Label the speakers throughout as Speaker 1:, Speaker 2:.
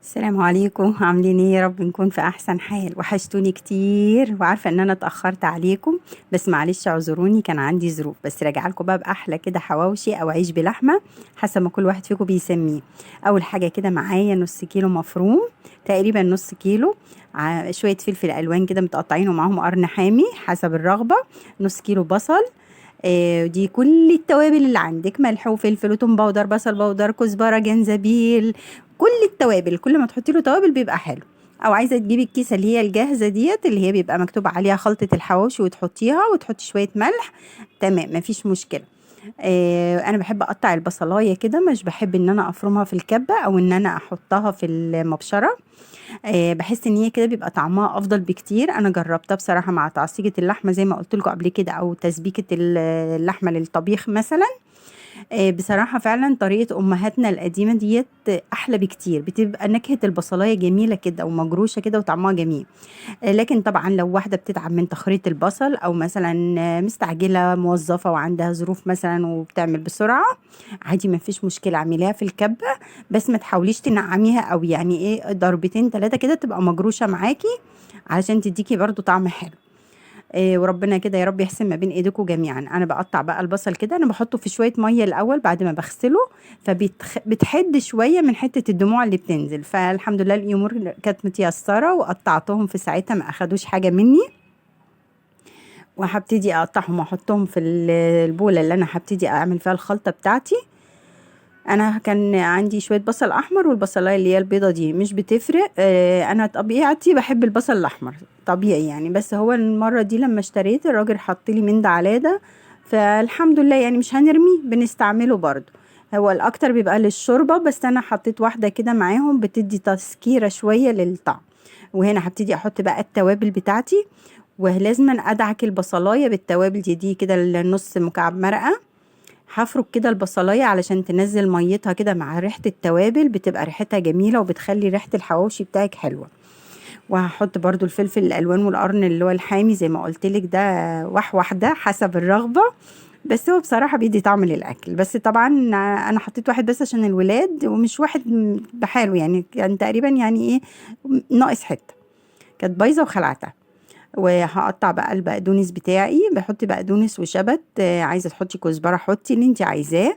Speaker 1: السلام عليكم، عاملين ايه؟ يا رب نكون في احسن حال. وحشتوني كتير، وعارفه ان انا اتاخرت عليكم، بس معلش اعذروني، كان عندي ظروف. بس راجعه لكم بقى باحلى كده حواوشي او عيش بلحمه، حسب ما كل واحد فيكم بيسميه. اول حاجه كده معايا نص كيلو مفروم، تقريبا نص كيلو. شويه فلفل الوان كده متقطعين ومعاهم قرن حامي حسب الرغبه. نص كيلو بصل. دي كل التوابل اللي عندك، ملح وفلفل وتوم باودر، بصل باودر، كزبره، جنزبيل. كل التوابل، كل ما تحطي له توابل بيبقى حلو. او عايزه تجيبي الكيسه اللي هي الجاهزه ديت، اللي هي بيبقى مكتوب عليها خلطه الحواوشي، وتحطيها وتحطي شويه ملح. تمام، مفيش مشكله. انا بحب اقطع البصلايه كده، مش بحب ان انا افرمها في الكبه او ان انا احطها في المبشره. بحس ان هي كده بيبقى طعمها افضل بكتير. انا جربتها بصراحه مع تعصيجه اللحمه زي ما قلت لكم قبل كده، او تسبيكه اللحمه للطبيخ مثلا. بصراحة فعلا طريقة أمهاتنا القديمة ديت أحلى بكتير، بتبقى نكهة البصلاية جميلة كده ومجروشة كده وطعمها جميل. لكن طبعا لو واحدة بتتعب من تخريط البصل، أو مثلا مستعجلة موظفة وعندها ظروف مثلا وبتعمل بسرعة، عادي ما فيش مشكلة، اعمليها في الكبة. بس ما تحاوليش تنعميها، أو يعني إيه، ضربتين تلاتة كده تبقى مجروشة معاكي، علشان تديكي برضو طعم حلو. وربنا كده يا رب يحسن ما بين ايديكم جميعا. انا بقطع بقى البصل كده، انا بحطه في شويه ميه الاول بعد ما بغسله، فبتحد شويه من حته الدموع اللي بتنزل. فالحمد لله الامور كانت متيسره، وقطعتهم في ساعتها ما اخدوش حاجه مني. وهبتدي اقطعهم واحطهم في البوله اللي انا هبتدي اعمل فيها الخلطه بتاعتي. انا كان عندي شويه بصل احمر، والبصلايه اللي هي البيضه دي مش بتفرق. انا طبيعتي بحب البصل الاحمر طبيعي يعني، بس هو المره دي لما اشتريت الراجل حط لي من ده على ده، فالحمد لله يعني مش هنرميه، بنستعمله برضو. هو الاكتر بيبقى للشوربه، بس انا حطيت واحده كده معاهم بتدي تسكيره شويه للطعم. وهنا هبتدي احط بقى التوابل بتاعتي، ولازم ادعك البصلايه بالتوابل دي كده لنص مكعب مرقه. هفرك كده البصلاية علشان تنزل ميتها كده مع ريحة التوابل، بتبقى ريحتها جميلة وبتخلي ريحة الحواوشي بتاعك حلوة. وهحط برضو الفلفل الألوان والقرن اللي هو الحامي زي ما قلتلك ده، واحدة حسب الرغبة. بس هو بصراحة بيدي طعم للأكل. بس طبعا أنا حطيت واحد بس عشان الولاد، ومش واحد بحاله يعني، كان تقريبا يعني إيه، ناقص حتة، كانت بايظة وخلعتها. وهقطع بقى البقدونس بتاعي، بحط بقدونس وشبت. عايزه تحطي كزبره حطي اللي انت عايزاه،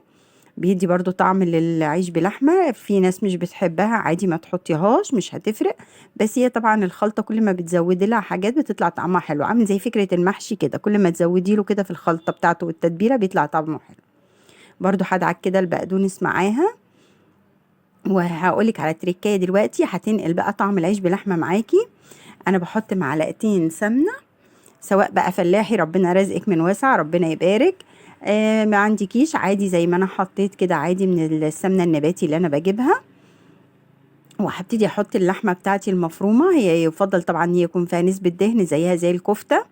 Speaker 1: بيدي برضو طعم للعيش بلحمه. في ناس مش بتحبها، عادي ما تحطيهاش، مش هتفرق. بس هي طبعا الخلطه كل ما بتزودي لها حاجات بتطلع طعمها حلو، عامل زي فكره المحشي كده، كل ما تزودي له كده في الخلطه بتاعته والتتبيله بيطلع طعمه حلو. برضو هدعك كده البقدونس معاها. وهقولك على تريكايه دلوقتي هتنقل بقى طعم العيش بلحمه معاكي. انا بحط معلقتين سمنه، سواء بقى فلاحي، ربنا رزقك من واسع ربنا يبارك. ما عندكيش عادي زي ما انا حطيت كده، عادي من السمنه النباتي اللي انا بجيبها. وهبتدي احط اللحمه بتاعتي المفرومه، هي يفضل طبعا هي يكون فيها نسبه دهن زيها زي الكفته.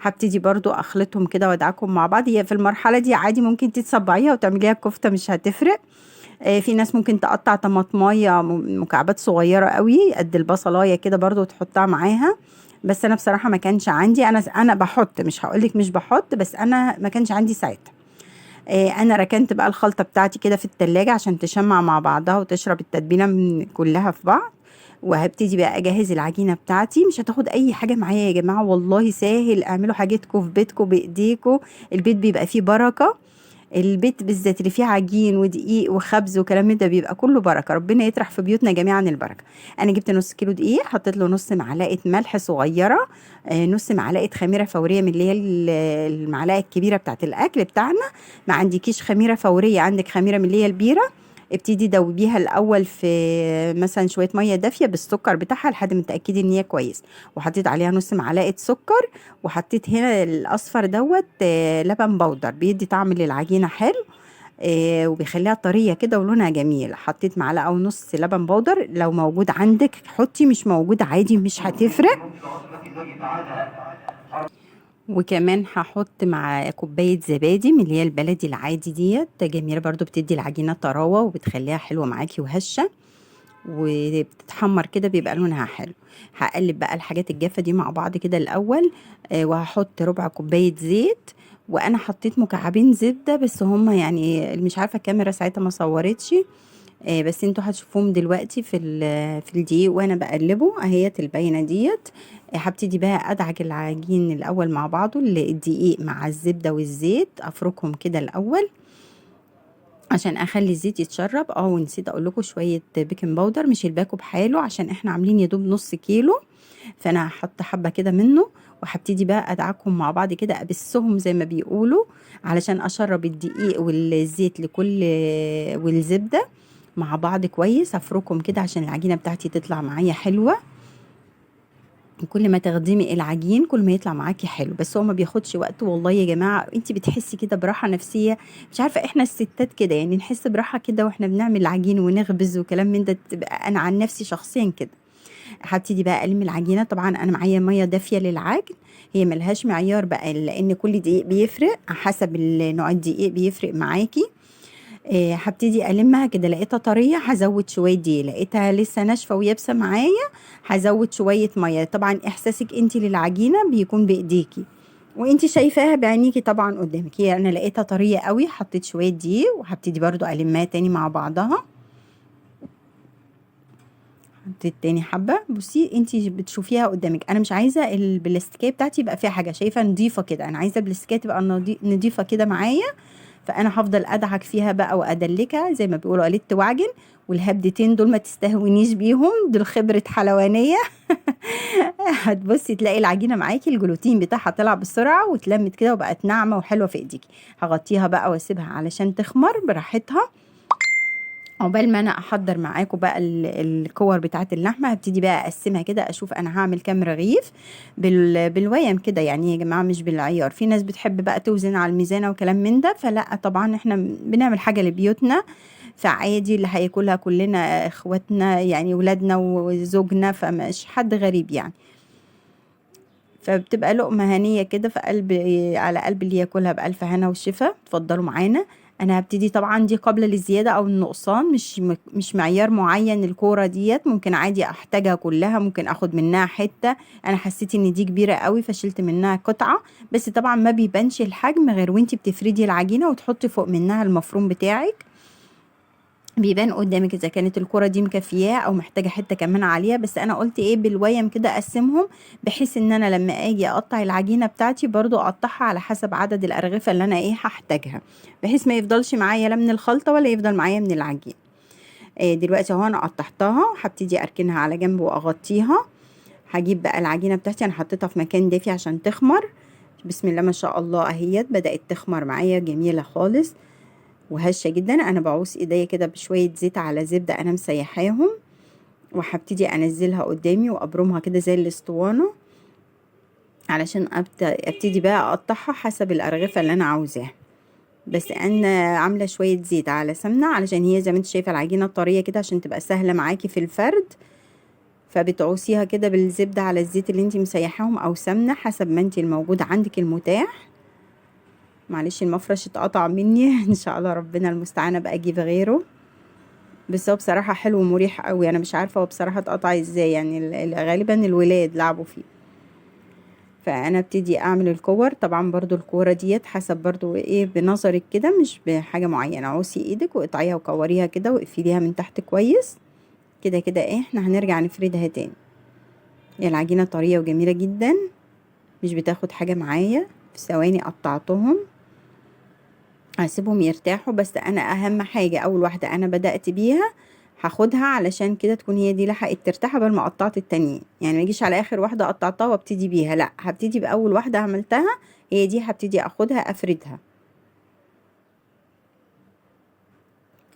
Speaker 1: هبتدي برضو اخلطهم كده وادعكم مع بعض. هي في المرحله دي عادي ممكن تتصبعيها وتعمليها كفته، مش هتفرق. في ناس ممكن تقطع طماطمايه مكعبات صغيره قوي قد البصلايه كده برضو وتحطها معاها. بس انا بصراحه ما كانش عندي، انا بحط، مش هقولك مش بحط، بس انا ما كانش عندي ساعتها. انا ركنت بقى الخلطه بتاعتي كده في التلاجة عشان تشمع مع بعضها وتشرب التتبيله من كلها في بعض. وهبتدي بقى اجهز العجينه بتاعتي، مش هتاخد اي حاجه معايا يا جماعه، والله سهل، اعملوا حاجتكم في بيتكم بايديكم. البيت بيبقى فيه بركه. البيت بالذات اللي فيه عجين ودقيق وخبز وكلام من ده بيبقى كله بركه، ربنا يطرح في بيوتنا جميعا البركه. انا جبت نص كيلو دقيق، حطيت له نص معلقه ملح صغيره، نص معلقه خميره فوريه من اللي هي المعلقه الكبيره بتاعت الاكل بتاعنا. ما عندكيش خميره فوريه، عندك خميره من اللي هي البيره، ابتدي دوبيها الاول في مثلا شويه ميه دافيه بالسكر بتاعها لحد ما تاكدي ان هي كويس. وحطيت عليها نص معلقه سكر. وحطيت هنا الاصفر دوت لبن بودر، بيدي طعم للعجينه حلو. وبيخليها طريه كده ولونها جميل. حطيت معلقه ونص لبن بودر، لو موجود عندك حطي، مش موجود عادي مش هتفرق. وكمان هحط مع كوبايه زبادي من اللي هي البلدي العادي ديت، جميله برضو، بتدي العجينه طراوه وبتخليها حلوه معاكي وهشه. وبتتحمر كده بيبقى لونها حلو. هقلب بقى الحاجات الجافة دي مع بعض كده الأول. وهحط ربع كوباية زيت. وأنا حطيت مكعبين زبدة، بس هما يعني مش عارفة الكاميرا ساعتها ما صورتش. بس انتوا هتشوفوهم دلوقتي في الدقيق وانا بقلبه اهيت الباينه ديت. هبتدي بقى ادعك العجين الاول مع بعضه، الدقيق مع الزبده والزيت افركهم كده الاول عشان اخلي الزيت يتشرب. ونسيت اقول لكم شويه بيكنج باودر، مش الباكو بحاله عشان احنا عاملين يا دوب نص كيلو، فانا هحط حبه كده منه وهبتدي بقى ادعكهم مع بعض كده، ابسهم زي ما بيقولوا علشان اشرب الدقيق والزيت لكل والزبده مع بعض كويس. افركهم كده عشان العجينه بتاعتي تطلع معايا حلوه. كل ما تخدمي العجين كل ما يطلع معاكي حلو، بس هو ما بياخدش وقت والله يا جماعه. انت بتحسي كده براحه نفسيه، مش عارفه احنا الستات كده يعني نحس براحه كده واحنا بنعمل العجين ونخبز وكلام من ده. تبقى انا عن نفسي شخصيا كده. هبتدي بقى الم العجينه. طبعا انا معايا ميه دافيه للعجن، هي ملهاش معيار بقى لان كل دقيق بيفرق، حسب نوع الدقيق بيفرق معاكي. هبتدي المها كده، لقيتها طريه هزود شويه دقيق، لقيتها لسه ناشفه ويابسه معايا هزود شويه ميه. طبعا احساسك انت للعجينه بيكون بايديكي وانت شايفاها بعينيكي طبعا قدامك. هي انا لقيتها طريه قوي، حطيت شويه دقيق وهبتدي برضو المها تاني مع بعضها. حطيت تاني حبه. بصي انت بتشوفيها قدامك، انا مش عايزه البلاستيكيه بتاعتي يبقى فيها حاجه، شايفه نضيفه كده، انا عايزه البلاستيكيه تبقى نضيفه كده معايا. فانا هفضل ادعك فيها بقى وادلكها زي ما بيقولوا قلت وعجن. والهبدتين دول ما تستهونيش بيهم، دول خبره حلوانيه. هتبصي تلاقي العجينه معاكي الجلوتين بتاعها طلع بسرعه واتلمت كده وبقت ناعمه وحلوه في ايديكي. هغطيها بقى واسيبها علشان تخمر براحتها. عقبال ما انا احضر معاكم بقى الكور بتاعه اللحمه، هبتدي بقى اقسمها كده، اشوف انا هعمل كام رغيف بالويم كده يعني يا جماعه، مش بالعيار. في ناس بتحب بقى توزن على الميزانه وكلام من ده، فلا طبعا احنا بنعمل حاجه لبيوتنا، فعادي اللي هياكلها كلنا اخواتنا يعني ولادنا وزوجنا، فمش حد غريب يعني. فبتبقى لقمة هنية كده في قلب، على قلب اللي ياكلها بألف هنا وشفا. اتفضلوا معانا. انا هبتدي طبعا دي قابلة للزيادة او النقصان، مش معيار معين. الكورة ديت ممكن عادي احتاجها كلها، ممكن اخد منها حتة. انا حسيت ان دي كبيرة قوي فشلت منها قطعة، بس طبعا ما بيبانش الحجم غير وانتي بتفردي العجينة وتحطي فوق منها المفروم بتاعك، بيبان قدامك اذا كانت الكرة دي مكفياه او محتاجه حته كمان عليها. بس انا قلت ايه بالويم كده اقسمهم، بحيث ان انا لما اجي اقطع العجينه بتاعتي برضو اقطعها على حسب عدد الارغفه اللي انا ايه هحتاجها، بحيث ما يفضلش معايا لا من الخلطه ولا يفضل معايا من العجين. دلوقتي اهو انا قطعتها، هبتدي اركنها على جنب واغطيها. هجيب بقى العجينه بتاعتي، انا حطيتها في مكان دافي عشان تخمر. بسم الله ما شاء الله اهيت بدات تخمر معايا جميله خالص وهشه جدا. انا بعوص ايديا كده بشويه زيت على زبده انا مسيحاهم، وهبتدي انزلها قدامي وابرمها كده زي الاسطوانه علشان ابتدي بقى اقطعها حسب الارغفه اللي انا عاوزاها. بس انا عامله شويه زيت على سمنه علشان هي زي ما انت شايفه العجينه طريه كده عشان تبقى سهله معاكي في الفرد. فبتعوصيها كده بالزبده على الزيت اللي انت مسيحاهم او سمنه حسب ما انت الموجود عندك المتاح. معلش المفرش اتقطع مني. ان شاء الله ربنا المستعان بقى اجيب غيره. بس هو بصراحة حلو ومريح قوي، انا مش عارفة هو بصراحة اتقطع ازاي يعني، غالبا الولاد لعبوا فيه. فانا ابتدي اعمل الكور. طبعا برضو الكورة ديت حسب برضو ايه بنظرك كده، مش بحاجة معينة. عوصي ايدك واقطعيها وكوريها كده واقفليها من تحت كويس كده كده. ايه احنا هنرجع نفردها تاني. العجينة طرية وجميلة جدا، مش بتاخد حاجة معايا. في ثواني قطعتهم، هسيبهم يرتاحوا. بس انا اهم حاجة اول واحدة انا بدأت بيها هاخدها علشان كده تكون هي دي لحقت ترتاح قبل ما قطعت التانيين. يعني ما اجيش على اخر واحدة قطعتها وابتدي بيها، لا هبتدي باول واحدة عملتها، هي دي هبتدي اخدها افردها.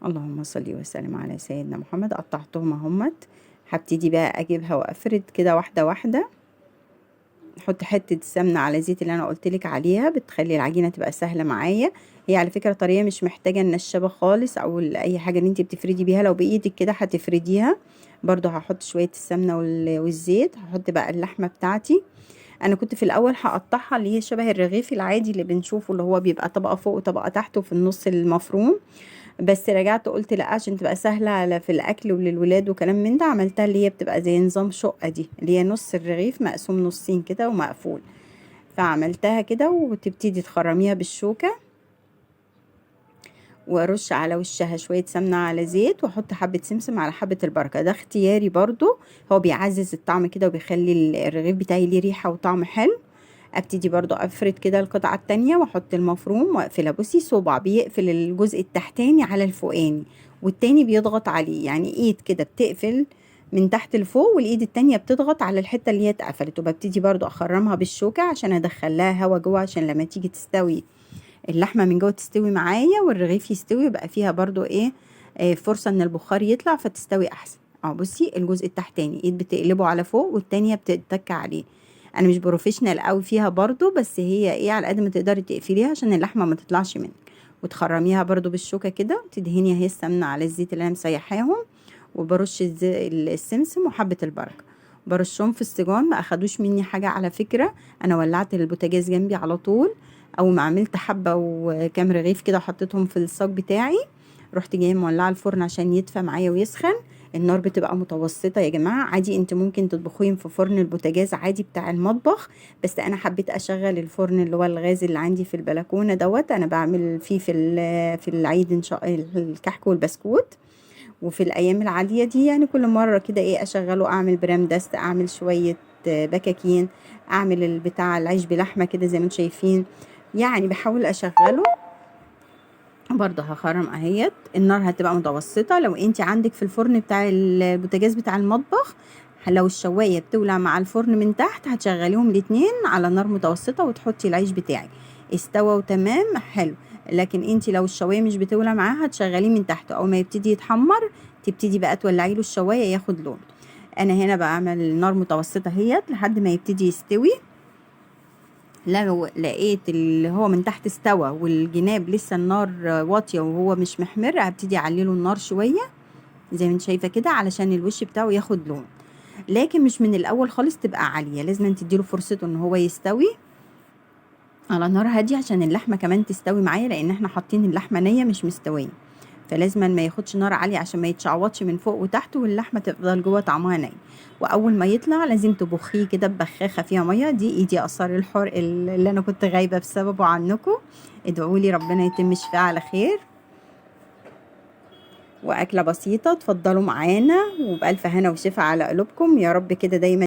Speaker 1: اللهم صل وسلم على سيدنا محمد. قطعتهم اهمت، هبتدي بقى اجيبها وافرد كده واحدة واحدة. احط حته سمنه على زيت اللي انا قلت لك عليها، بتخلي العجينه تبقى سهله معايا. هي على فكره طريه، مش محتاجه النشابه خالص او اي حاجه اللي انت بتفردي بيها، لو بايدك كده هتفرديها. برضو هحط شويه السمنه والزيت. هحط بقى اللحمه بتاعتي. انا كنت في الاول هقطعها اللي هي شبه الرغيف العادي اللي بنشوفه، اللي هو بيبقى طبقه فوق وطبقه تحت وفي النص المفروم. بس رجعت قلت لا، عشان تبقى سهله في الاكل وللولاد وكلام من ده، عملتها اللي هي بتبقى زي نظام شقه دي، اللي هي نص الرغيف مقسوم نصين كده ومقفول. فعملتها كده وتبتدي تخرميها بالشوكه وارش على وشها شويه سمنه على زيت، واحط حبه سمسم على حبه البركه، ده اختياري برضو. هو بيعزز الطعم كده وبيخلي الرغيف بتاعي ليه ريحه وطعم حلو. ابتدي برضو افرد كده القطعه التانية واحط المفروم واقفلها. بصي صبع بيقفل الجزء التحتاني على الفوقاني، والتاني بيضغط عليه، يعني ايد كده بتقفل من تحت لفوق، والايد التانية بتضغط على الحته اللي هي اتقفلت. وببتدي برضو اخرمها بالشوكه عشان ادخلها هوا جوه، عشان لما تيجي تستوي اللحمه من جوه تستوي معايا والرغيف يستوي، يبقى فيها برضو ايه، فرصه ان البخار يطلع فتستوي احسن. اه بصي الجزء التحتاني ايد بتقلبه على فوق والتانية بتتك عليه. انا مش بروفيشنال قوي فيها برضو، بس هي ايه، على قد ما تقدري تقفليها عشان اللحمه ما تطلعش منك. وتخرميها برضو بالشوكه كده، تدهني اهي السمنه على الزيت اللي انا مسيحاهم، وبرش السمسم وحبه البركه، برشهم في السجان. ما اخدوش مني حاجه على فكره، انا ولعت البوتاجاز جنبي على طول. اول ما عملت حبه وكام رغيف كده وحطيتهم في الصاج بتاعي، رحت جايه مولعه الفرن عشان يدفى معايا ويسخن. النار بتبقى متوسطه يا جماعه، عادي انت ممكن تطبخيهم في فرن البوتاجاز عادي بتاع المطبخ، بس انا حبيت اشغل الفرن اللي هو الغاز اللي عندي في البلكونه دوت. انا بعمل فيه في العيد ان شاء الكحك والبسكوت، وفي الايام العاديه دي يعني كل مره كده ايه اشغله، اعمل برام دست، اعمل شويه بكاكين، اعمل البتاع العيش بلحمه كده زي ما انتم شايفين، يعني بحاول اشغله. برضه هخرم اهيت، النار هتبقى متوسطه. لو انت عندك في الفرن بتاع البوتاجاز بتاع المطبخ، لو الشوايه بتولع مع الفرن من تحت، هتشغليهم الاتنين على نار متوسطه وتحطي العيش بتاعك استوى وتمام حلو. لكن انت لو الشوايه مش بتولع معاها، هتشغليه من تحت، اول ما يبتدي يتحمر تبتدي بقى تولعي له الشوايه ياخد لون. انا هنا بعمل نار متوسطه اهيت لحد ما يبتدي يستوي. لو لقيت اللي هو من تحت استوى والجناب لسه النار واطيه وهو مش محمر، هبتدي اعليله النار شويه زي ما انت شايفه كده علشان الوش بتاعه ياخد لون. لكن مش من الاول خالص تبقى عاليه، لازم تديله فرصته ان هو يستوي على نار هاديه عشان اللحمه كمان تستوي معايا، لان احنا حاطين اللحمه نيه مش مستويه، فلازم ما ياخدش نار عاليه عشان ما يتشعوطش من فوق وتحت واللحمه تفضل جوه طعمها ني. واول ما يطلع لازم تبخيه كده ببخاخه فيها ميه. دي اثار الحرق اللي انا كنت غايبه بسببه عنكم. ادعوا لي ربنا يتم شفاء على خير. واكله بسيطه، اتفضلوا معانا وبالف هنا وشفا على قلوبكم يا رب كده دايما.